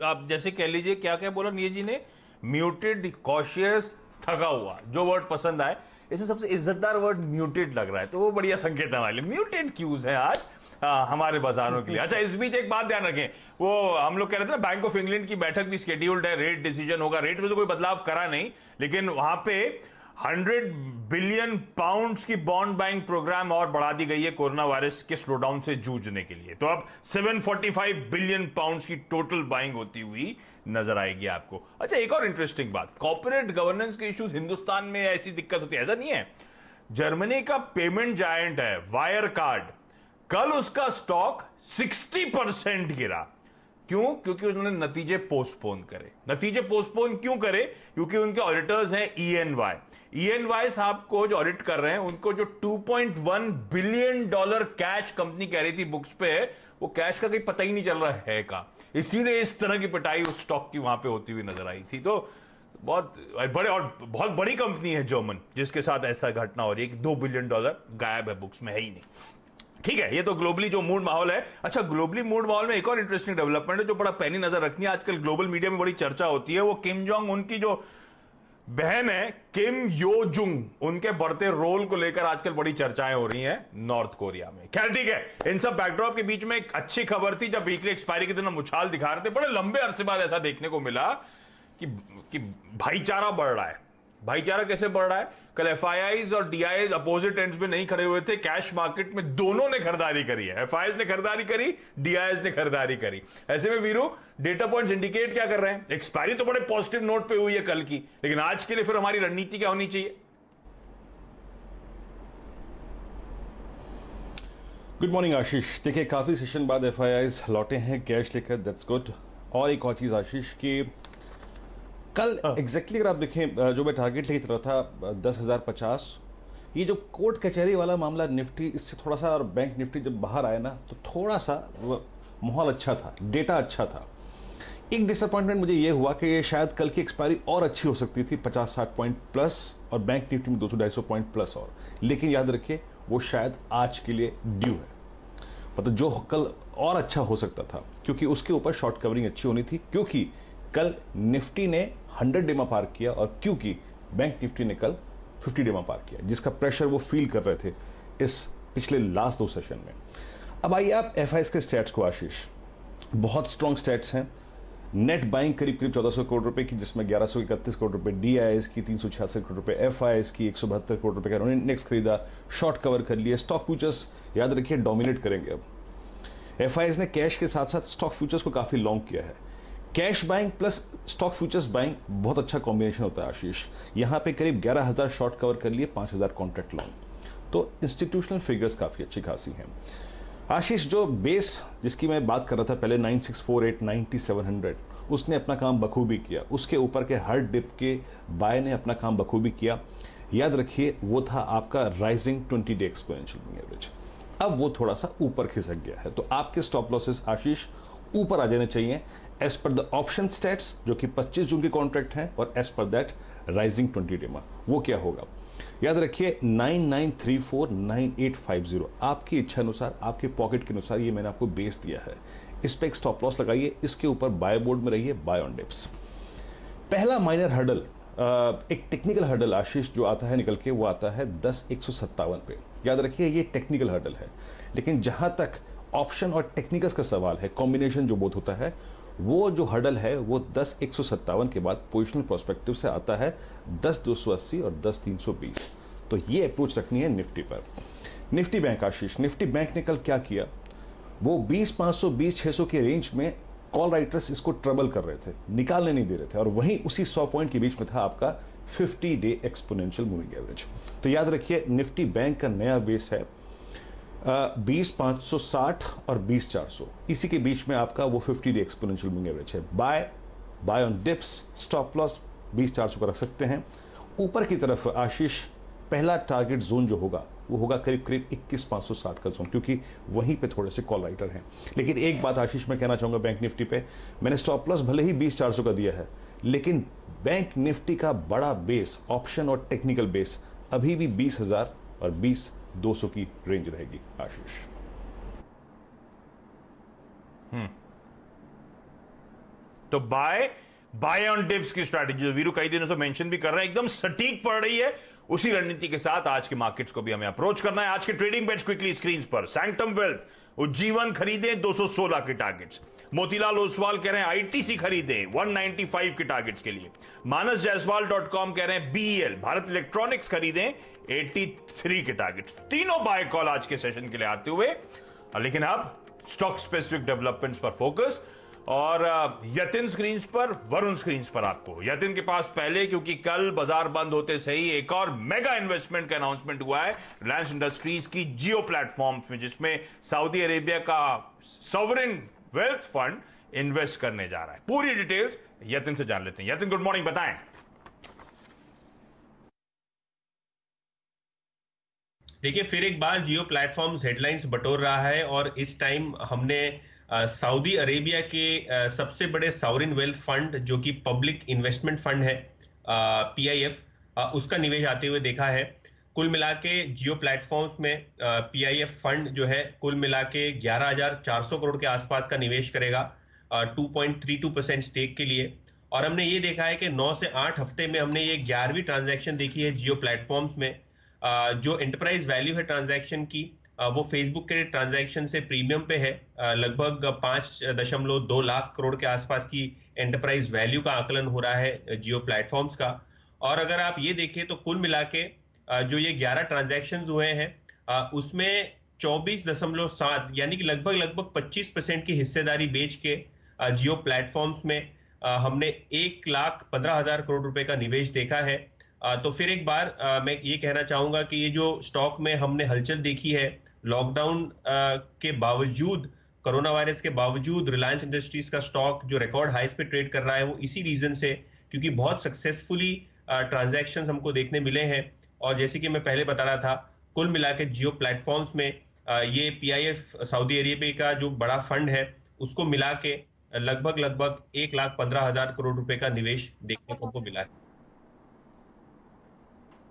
आप जैसे कह लीजिए, क्या क्या बोला नीरज जी ने, म्यूटेड, कॉशियस, थका हुआ, जो वर्ड पसंद आए। इसमें सबसे इज्जतदार वर्ड म्यूटेड लग रहा है, तो वो बढ़िया संकेत हमारे लिए। म्यूटेड क्यूज है आज हमारे बाजारों के लिए। अच्छा, इस बीच एक बात ध्यान रखें, वो हम लोग कह रहे थे ना, बैंक ऑफ इंग्लैंड की बैठक भी स्केड्यूल्ड है, रेट डिसीजन होगा। रेट में तो कोई बदलाव करा नहीं, लेकिन वहां पे 100 बिलियन पाउंड्स की बॉन्ड बाइंग प्रोग्राम और बढ़ा दी गई है कोरोना वायरस के स्लोडाउन से जूझने के लिए। तो अब 745 बिलियन पाउंड्स की टोटल बाइंग होती हुई नजर आएगी आपको। अच्छा, एक और इंटरेस्टिंग बात, कॉर्पोरेट गवर्नेंस के इश्यूज हिंदुस्तान में ऐसी दिक्कत होती है ऐसा नहीं है। जर्मनी का पेमेंट जायंट है वायर कार्ड, कल उसका स्टॉक 60% गिरा। क्यों? क्योंकि उन्होंने नतीजे पोस्टपोन करे। नतीजे पोस्टपोन क्यों करे? क्योंकि उनके ऑडिटर्स हैं ईएनवाई। ईएनवाई साहब को जो ऑडिट कर रहे हैं, उनको जो 2.1 बिलियन डॉलर कैश कंपनी कह रही थी बुक्स पे है, वो कैश का कहीं पता ही नहीं चल रहा है का। इसीलिए इस तरह की पिटाई उस स्टॉक की वहां पे होती हुई नजर आई थी। तो बहुत बड़े और बहुत बड़ी कंपनी है जर्मन, जिसके साथ ऐसा घटना हो रही है कि 2 बिलियन डॉलर गायब है, बुक्स में है ही नहीं। ठीक है, ये तो ग्लोबली जो मूड माहौल है। अच्छा, ग्लोबली मूड माहौल में एक और इंटरेस्टिंग डेवलपमेंट है जो बड़ा पैनी नजर रखनी है, आजकल ग्लोबल मीडिया में बड़ी चर्चा होती है। वो किम जोंग उनकी जो बहन है किम यो जुंग, उनके बढ़ते रोल को लेकर आजकल बड़ी चर्चाएं हो रही हैं नॉर्थ कोरिया में। खैर ठीक है, इन सब बैकड्रॉप के बीच में एक अच्छी खबर थी, जब वीकली एक्सपायरी के दिन हम उछाल दिखा रहे थे, बड़े लंबे अरसे बाद ऐसा देखने को मिला कि भाईचारा बढ़ रहा है। भाईचारा कैसे बढ़ रहा है? कल एफआईआईज और डीआईआईज अपोजिट एंड्स में नहीं खड़े हुए थे, कैश मार्केट में दोनों ने खरीदारी करी है। एफआईआईज ने खरीदारी करी, डीआईआईज ने खरीदारी करी। ऐसे में वीरू, डेटा पॉइंट्स इंडिकेट क्या कर रहे हैं? एक्सपायरी तो बड़े पॉजिटिव नोट पे हुई है कल की, लेकिन आज के लिए फिर हमारी रणनीति क्या होनी चाहिए? गुड मॉर्निंग आशीष। देखिए, काफ़ी सेशन बाद एफआईआईज लौटे हैं कैश लेकर, दैट्स गुड। और एक और चीज़ आशीष की कल एग्जैक्टली अगर आप देखें, जो मैं टारगेट लेके चल रहा था 10,050, ये जो कोर्ट कचहरी वाला मामला निफ्टी, इससे थोड़ा सा, और बैंक निफ्टी जब बाहर आया ना, तो थोड़ा सा माहौल अच्छा था, डेटा अच्छा था। एक डिसअपॉइंटमेंट मुझे ये हुआ कि शायद कल की एक्सपायरी और अच्छी हो सकती थी, 50-60 पॉइंट प्लस, और बैंक निफ्टी में 200-250 पॉइंट प्लस और। लेकिन याद रखिए, वो शायद आज के लिए ड्यू है, मतलब जो कल और अच्छा हो सकता था, क्योंकि उसके ऊपर शॉर्ट कवरिंग अच्छी होनी थी, क्योंकि कल निफ्टी ने 100 डे में पार किया, और क्योंकि बैंक निफ्टी ने कल 50 डे में पार किया, जिसका प्रेशर वो फील कर रहे थे इस पिछले लास्ट 2 सेशन में। अब आइए आप एफआईआईज के स्टैट्स को आशीष, बहुत स्ट्रॉन्ग स्टैट्स हैं। नेट बाइंग करीब 1400 करोड़ रुपए की, जिसमें 1131 करोड़ रुपए डीआईआईज की, 366 करोड़ रुपए एफआईआईज की, 172 करोड़ रुपए का इंडेक्स खरीदा, शॉर्ट कवर कर लिया। स्टॉक फ्यूचर्स याद रखिए डोमिनेट करेंगे। अब एफआईआईज ने कैश के साथ साथ स्टॉक फ्यूचर्स को काफी लॉन्ग किया है। Cash buying plus stock futures buying बहुत अच्छा कॉम्बिनेशन होता है आशीष। यहां पे करीब 11,000 शॉर्ट कवर कर लिए, 5,000 कॉन्ट्रैक्ट लॉन्ग, तो इंस्टीट्यूशनल फिगर्स काफी अच्छी खासी हैं आशीष। जो बेस जिसकी मैं बात कर रहा था पहले, 9648, 9700, उसने अपना काम बखूबी किया। उसके ऊपर के हर डिप के बाय ने अपना काम बखूबी किया। याद रखिए, वो था आपका राइजिंग 20 डे एक्सपोनेंशियल एवरेज। अब वो थोड़ा सा ऊपर खिसक गया है, तो आपके स्टॉप लॉसेस आशीष ऊपर आ जाने चाहिए as per the option stats, जो कि 25 जून के कॉन्ट्रैक्ट हैं, और as per that rising 20 day में वो क्या होगा। याद रखिए 9934 9850, आपकी इच्छा अनुसार, आपके पॉकेट के अनुसार, ये मैंने आपको बेस दिया है। इस पे एक स्टॉप लॉस लगाइए, इसके ऊपर बाय बोर्ड में रहिए, बाय ऑन डिप्स। पहला माइनर हर्डल, एक टेक्निकल हर्डल आशीष जो आता है निकल के, वो आता है 10,157 पे। याद रखिए ये टेक्निकल हर्डल है, लेकिन जहां तक ऑप्शन और टेक्निकल्स का सवाल है, कॉम्बिनेशन जो बहुत होता है, वो जो हर्डल है वो 10,157 के बाद पोजिशनल प्रोस्पेक्टिव से आता है 10,280 और 10,320। तो ये अप्रोच रखनी है निफ्टी पर। निफ्टी बैंक आशीष, निफ्टी बैंक ने कल क्या किया, वो 20,500 20,600 के रेंज में कॉल राइटर्स इसको ट्रबल कर रहे थे, निकालने नहीं दे रहे थे, और वहीं उसी 100 पॉइंट के बीच में था आपका 50 डे एक्सपोनेंशियल मूविंग एवरेज। तो याद रखिए निफ्टी बैंक का नया बेस है 20,560 और 20,400, इसी के बीच में आपका वो 50 डे एक्सपोनेंशियल मूविंग एवरेज है। Buy on dips, stop loss 20,400 का रख सकते हैं। ऊपर की तरफ आशीष, पहला टारगेट जोन जो होगा वो होगा करीब करीब 21,560 का जोन, क्योंकि वहीं पे थोड़े से कॉल राइटर हैं। लेकिन एक बात आशीष मैं कहना चाहूंगा बैंक निफ्टी पे, मैंने स्टॉप लॉस भले ही 20,400 का दिया है, लेकिन बैंक निफ्टी का बड़ा बेस, ऑप्शन और टेक्निकल बेस, अभी भी 20,000 और 20,200 की रेंज रहेगी आशीष। तो बाय ऑन डिप्स की स्ट्रैटेजी जो वीरू कई दिनों से मेंशन भी कर रहे हैं एकदम सटीक पड़ रही है। उसी रणनीति के साथ आज के मार्केट्स को भी हमें अप्रोच करना है। आज के ट्रेडिंग बेट्स क्विकली स्क्रीन पर। सैंक्टम वेल्थ उज्जीवन खरीदें 216 के टारगेट्स। मोतीलाल ओसवाल कह रहे हैं आईटीसी खरीदें 195 के टारगेट्स के लिए। मानस जायसवाल .com कह रहे हैं बीईएल भारत इलेक्ट्रॉनिक्स खरीदें 83 के टारगेट्स। तीनों बाय कॉल आज के सेशन के लिए आते हुए, लेकिन अब स्टॉक स्पेसिफिक डेवलपमेंट्स पर फोकस। और यतिन स्क्रीन पर, वरुण स्क्रीन पर आपको। यतिन के पास पहले, क्योंकि कल बाजार बंद होते सही एक और मेगा इन्वेस्टमेंट का अनाउंसमेंट हुआ है रिलायंस इंडस्ट्रीज की जियो प्लेटफॉर्म्स में, जिसमें सऊदी अरेबिया का सॉवरेन वेल्थ फंड इन्वेस्ट करने जा रहा है। पूरी डिटेल्स यतिन से जान लेते हैं। यतिन, गुड मॉर्निंग, बताएं। देखिए, फिर एक बार जियो प्लेटफॉर्म्स हेडलाइंस बटोर रहा है और इस टाइम हमने सऊदी अरेबिया के सबसे बड़े सॉवरेन वेल्थ फंड जो कि पब्लिक इन्वेस्टमेंट फंड है पीआईएफ, उसका निवेश आते हुए देखा है। कुल मिला के जियो प्लेटफॉर्म्स में पीआईएफ फंड जो है कुल मिला के 11,400 करोड़ के आसपास का निवेश करेगा 2.32% स्टेक के लिए। और हमने ये देखा है कि 9 से 8 हफ्ते में हमने ये 11वीं ट्रांजैक्शन देखी है जियो प्लेटफॉर्म्स में। जो एंटरप्राइज वैल्यू है ट्रांजैक्शन की वो फेसबुक के ट्रांजैक्शन से प्रीमियम पे है। लगभग 5.2 लाख करोड़ के आसपास की एंटरप्राइज वैल्यू का आकलन हो रहा है जियो प्लेटफॉर्म्स का। और अगर आप ये देखें तो कुल मिला के जो ये 11 ट्रांजैक्शंस हुए हैं उसमें 24.7 यानी कि लगभग 25% की हिस्सेदारी बेच के जियो प्लेटफॉर्म्स में हमने 1,15,000 करोड़ रुपए का निवेश देखा है। तो फिर एक बार मैं ये कहना चाहूंगा कि ये जो स्टॉक में हमने हलचल देखी है लॉकडाउन के बावजूद, कोरोना वायरस के बावजूद, रिलायंस इंडस्ट्रीज का स्टॉक जो रिकॉर्ड हाइस पे ट्रेड कर रहा है वो इसी रीजन से, क्योंकि बहुत सक्सेसफुली ट्रांजैक्शंस हमको देखने मिले हैं। और जैसे कि मैं पहले बता रहा था, कुल मिला के जियो प्लेटफॉर्म्स में ये पीआईएफ सऊदी अरेबिया का जो बड़ा फंड है उसको मिला के लगभग 1,15,000 करोड़ रुपए का निवेश देखने को हमको मिला है।